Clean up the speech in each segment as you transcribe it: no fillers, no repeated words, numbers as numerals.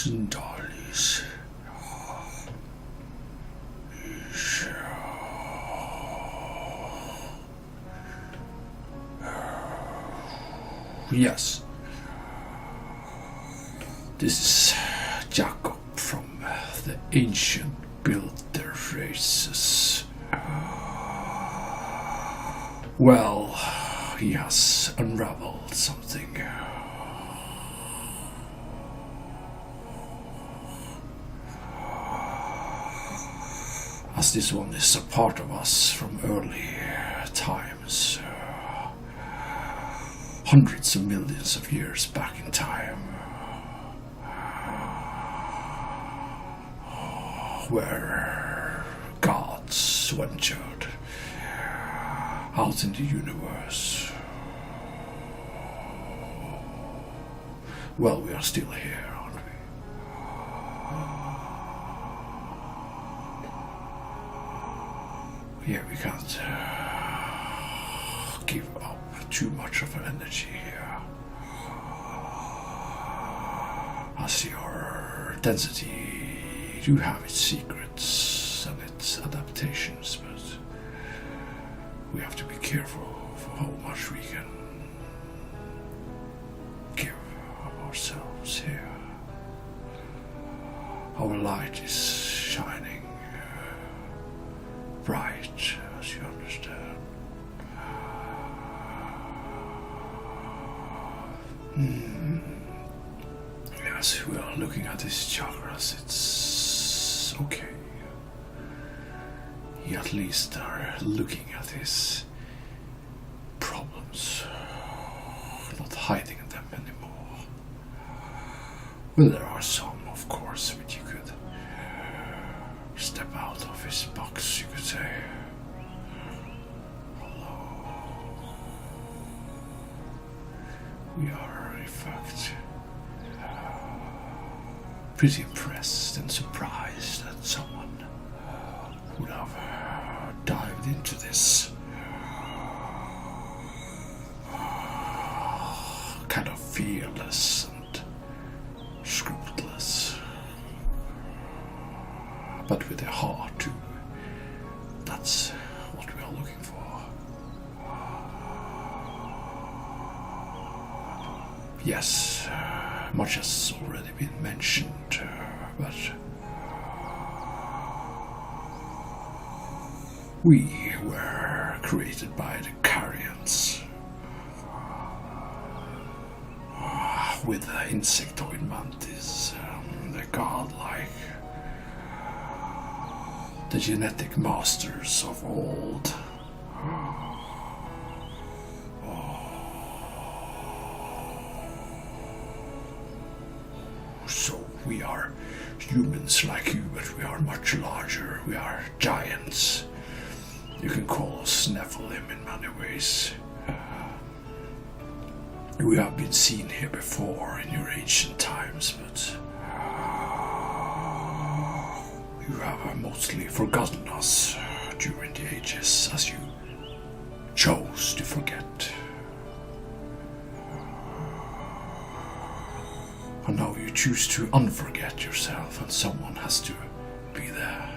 and darlies. Yes, this is Jacob from the ancient builder races. Well, he has unraveled something. As this one is a part of us from early times, hundreds of millions of years back in time, where gods ventured out in the universe. Well, we are still here, aren't we? Yeah, we can't give up too much of our energy here. As your density do have its secrets and its adaptations, but we have to be careful for how much we can give of ourselves here. Our light is shining bright, as you understand. Yes, we are looking at these chakras. It's okay. You at least are looking at his problems, not hiding them anymore. Well, there are some, of course, which you could step out of his box, you could say. Although we are, in fact, pretty impressed and surprised that someone would have dived into this kind of fearless and scrupulousness, but with a heart too. That's what we are looking for. Yes, much has already been mentioned, but we were created by the Carians, with the insectoid mantis, the godlike, the genetic masters of old. So we are humans like you, but we are much larger. We are giants. You can call us Nephilim in many ways. We have been seen here before in your ancient times, but you have mostly forgotten us during the ages, as you chose to forget. And now you choose to unforget yourself, and someone has to be the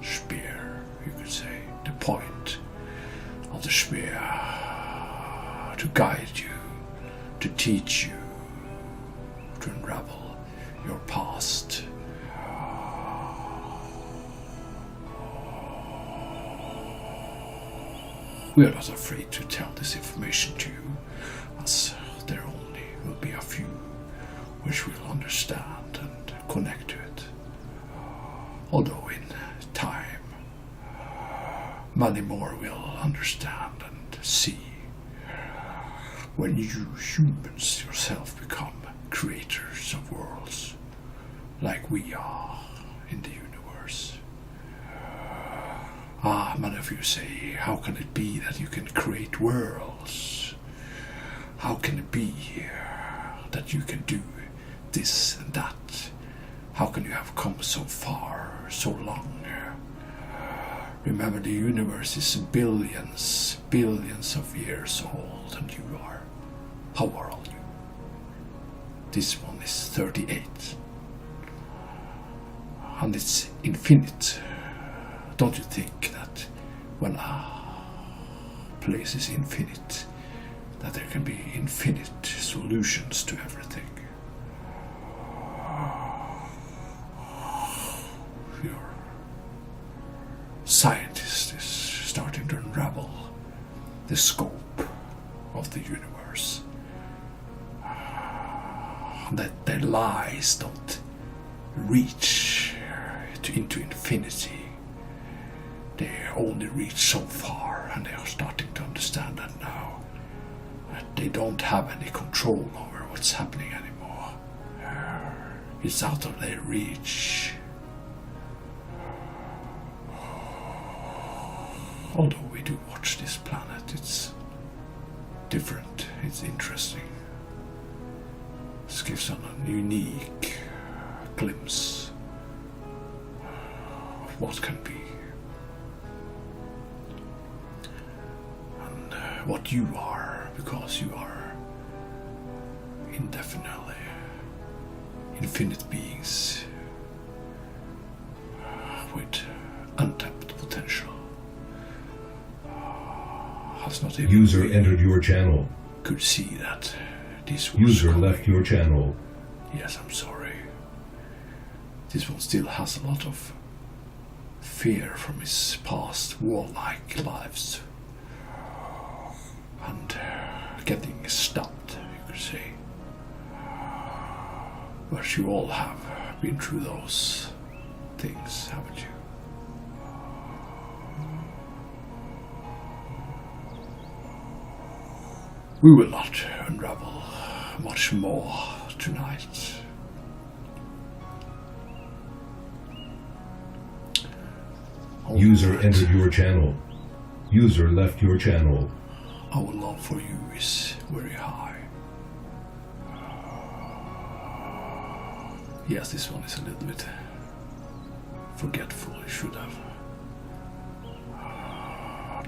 spear, you could say, the point of the spear, to guide you, to teach you, to unravel your past. We are not afraid to tell this information to you, as there only will be a few which will understand and connect to it. Although in time, many more will understand and see. When you humans yourself become creators of worlds, like we are in the universe. Many of you say, how can it be that you can create worlds? How can it be that you can do this and that? How can you have come so far, so long? Remember, the universe is billions of years old, and you are, how old are you? This one is 38. And it's infinite. Don't you think that when a place is infinite, that there can be infinite solutions to everything? Your scientist is starting to unravel the scope of the universe. That their lies don't reach into infinity. They only reach so far, and they are starting to understand that now. That they don't have any control over what's happening anymore. It's out of their reach. Although we do watch this planet, it's different, it's interesting. This gives us a unique glimpse of what can be. And what you are, because you are indefinitely infinite beings with untapped potential. Has not even User entered your channel. Could see that this was User coming. left your channel. Yes, I'm sorry. This one still has a lot of fear from his past warlike lives. And getting stopped, you could say. But you all have been through those things, haven't you? We will not unravel much more tonight. User entered your channel. User left your channel. Our love for you is very high. Yes, this one is a little bit forgetful. He should have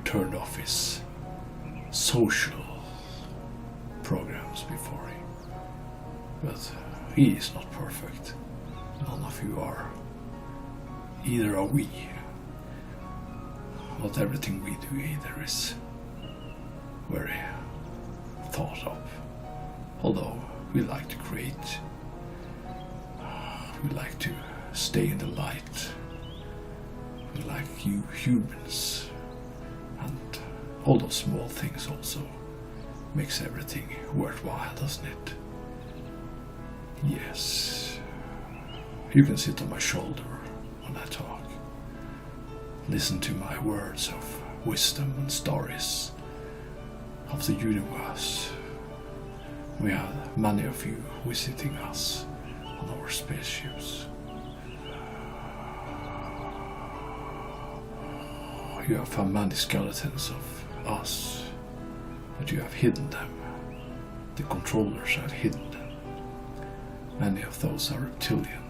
turned off his social programs before him. But he is not perfect. None of you are. Either are we. Not everything we do either is very thought of. Although we like to create, we like to stay in the light. We like you humans, and all those small things also makes everything worthwhile, doesn't it? Yes. You can sit on my shoulder when I talk. Listen to my words of wisdom and stories of the universe. We have many of you visiting us on our spaceships. You have found many skeletons of us, but you have hidden them. The controllers have hidden them. Many of those are reptilian.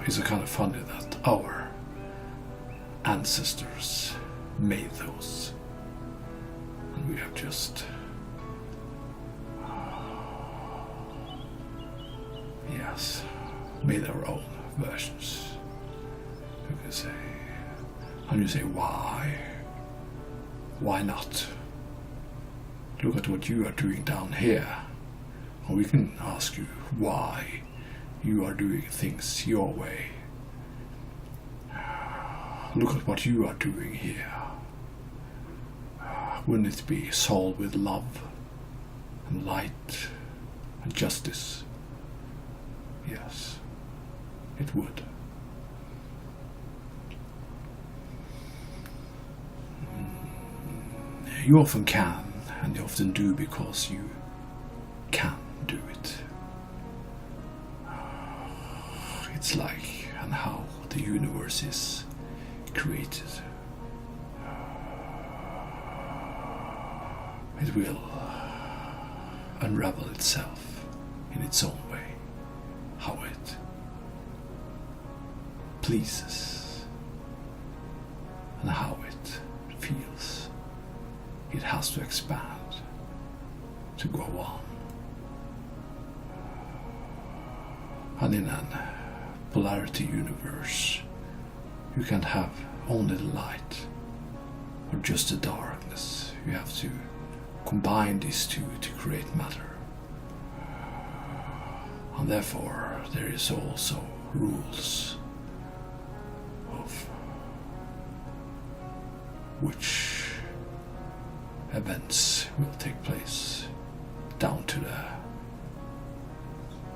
It's kind of funny that our ancestors made those, and we have just yes, made our own versions, you can say. And you say, why not? Look at what you are doing down here, and we can ask you why you are doing things your way. Look at what you are doing here. Wouldn't it be solved with love and light and justice? Yes, it would. You often can, and you often do because you can do it. It's like and how the universe is created. It will unravel itself in its own way, how it pleases and how it feels. It has to expand, to go on. And in an polarity universe, you can't have only the light or just the darkness. You have to combine these two to create matter. And therefore there is also rules of which events will take place, down to the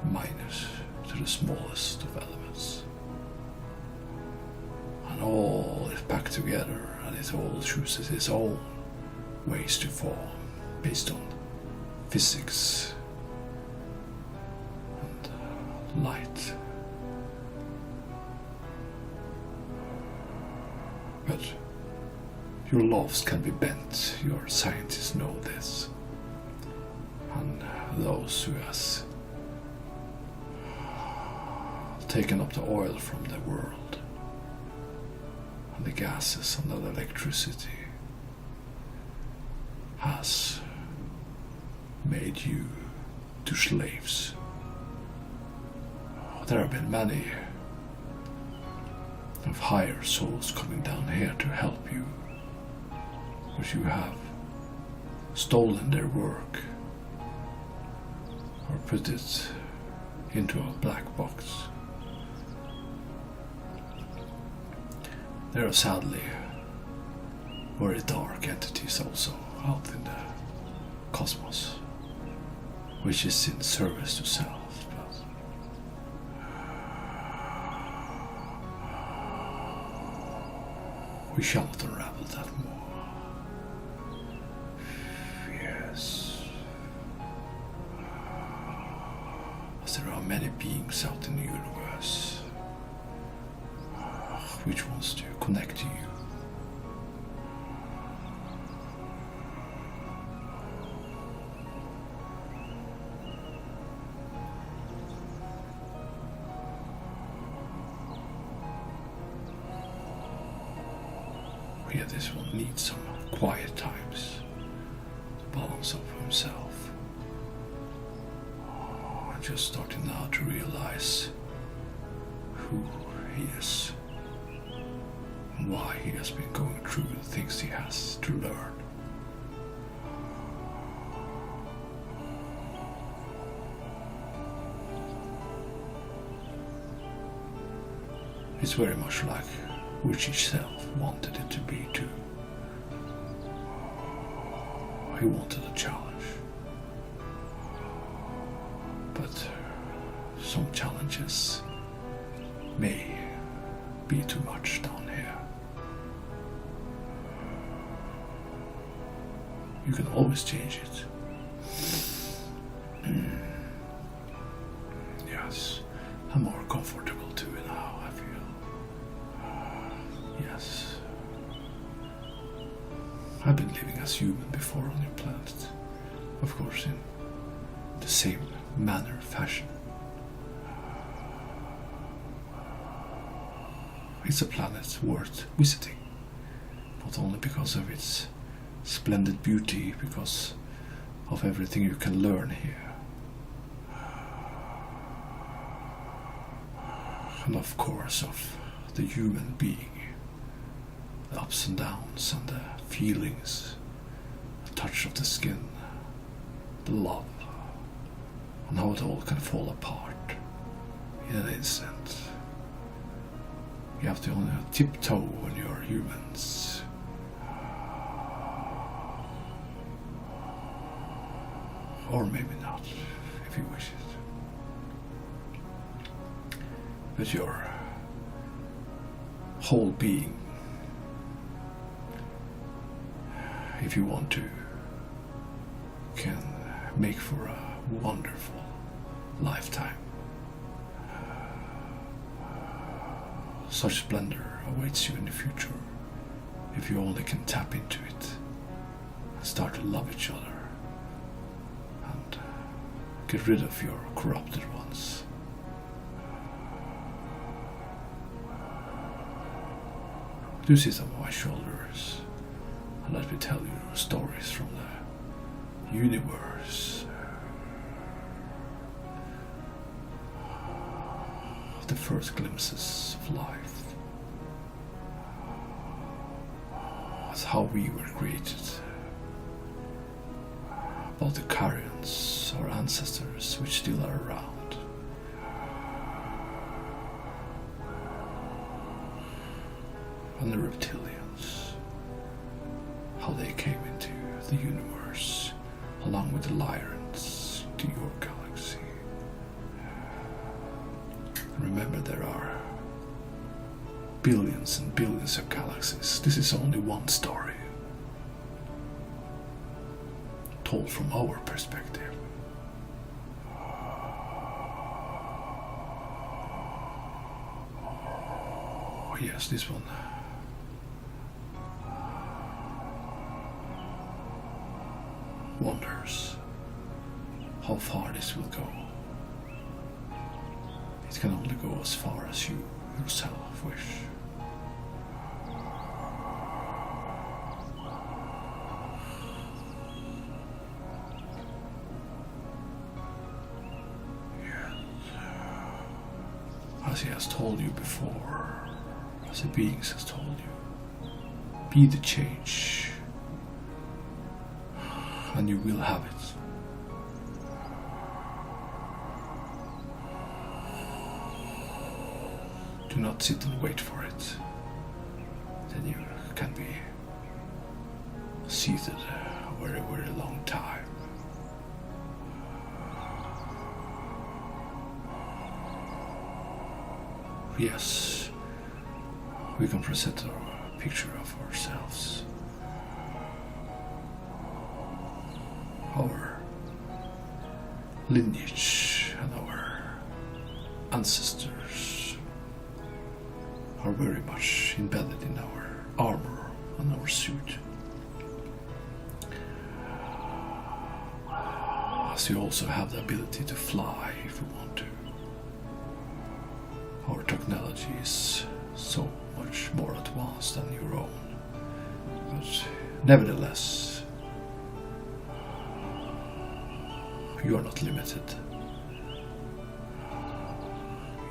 minus, to the smallest of elements. And all is packed together, and it all chooses its own ways to form based on physics and light. But your laws can be bent, your scientists know this. And those who has taken up the oil from the world, and the gases and the electricity, has made you to slaves. There have been many of higher souls coming down here to help you, but you have stolen their work or put it into a black box. There are sadly very dark entities also out in the cosmos, which is in service to self. But we shall not unravel that more. Yes. As there are many beings out in the universe which wants to connect to you. Yeah, this one needs some quiet times to balance up himself. I'm just starting now to realize who he is. Why he has been going through the things he has to learn. It's very much like which itself wanted it to be too. He wanted a challenge. But some challenges may be too much down here. You can always change it. Yes, I'm more comfortable too now, I feel. Yes. I've been living as human before on your planet. Of course, in the same manner, fashion. It's a planet worth visiting. Not only because of its splendid beauty, because of everything you can learn here. And of course of the human being, the ups and downs and the feelings, the touch of the skin, the love, and how it all can fall apart in an instant. You have to only tiptoe when you're humans. Or maybe not, if you wish it. But your whole being, if you want to, can make for a wonderful lifetime. Such splendor awaits you in the future if you only can tap into it and start to love each other. Get rid of your corrupted ones. Do sit on my shoulders and let me tell you stories from the universe. the first glimpses of life. That's how we were created. About the Arcturians, our ancestors, which still are around. And the Reptillians, how they came into the universe, along with the Lyrans to your galaxy. Remember, there are billions and billions of galaxies. This is only one story, told from our perspective. Oh, yes, this one. Wonders how far this will go. It can only go as far as you yourself wish. Yes. As he has told you before, as the beings has told you, be the change, and you will have it. Do not sit and wait for it. Then you can be seated a very, very long time. Yes, we can present a picture of ourselves. Our lineage and our ancestors are very much embedded in our armor and our suit. As we also have the ability to fly if we want to. Our technology is so much more advanced than your own. But nevertheless, you are not limited.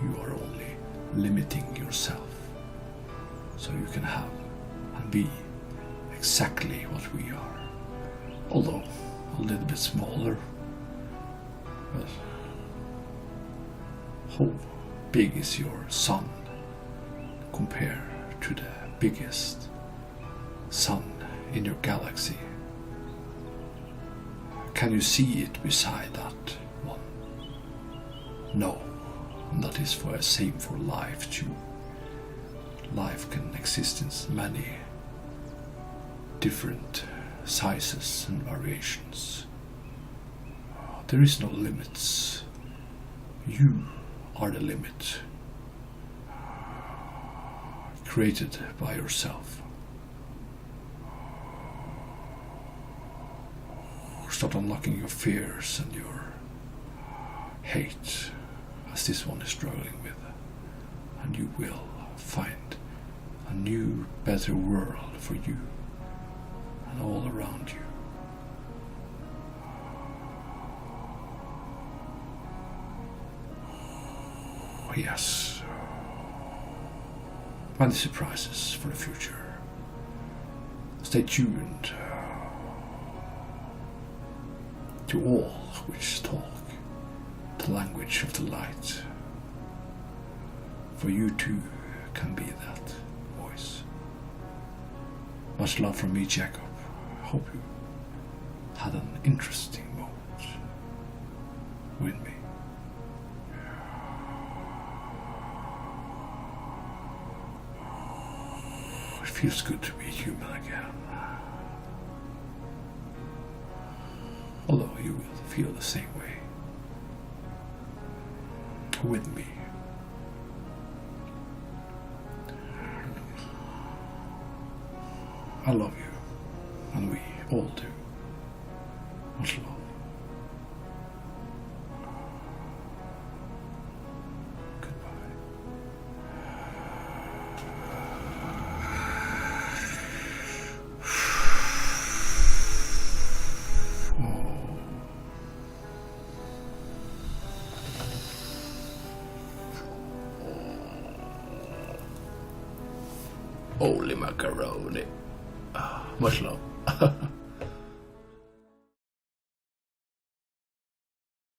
You are only limiting yourself, so you can have and be exactly what we are, although a little bit smaller. But how big is your sun compared to the biggest sun in your galaxy? Can you see it beside that one? No, and that is for the same for life too. Life can exist in many different sizes and variations. There is no limits. You are the limit, created by yourself. Start unlocking your fears and your hate, as this one is struggling with, and you will find a new, better world for you and all around you. Yes, many surprises for the future. Stay tuned to all which talk the language of the light, for you too can be that voice. Much love from me, Jacob. Hope you had an interesting moment with me. It feels good to be human again. Although you will feel the same way with me. I love you, and we all do. Much love. Holy macaroni. Much love.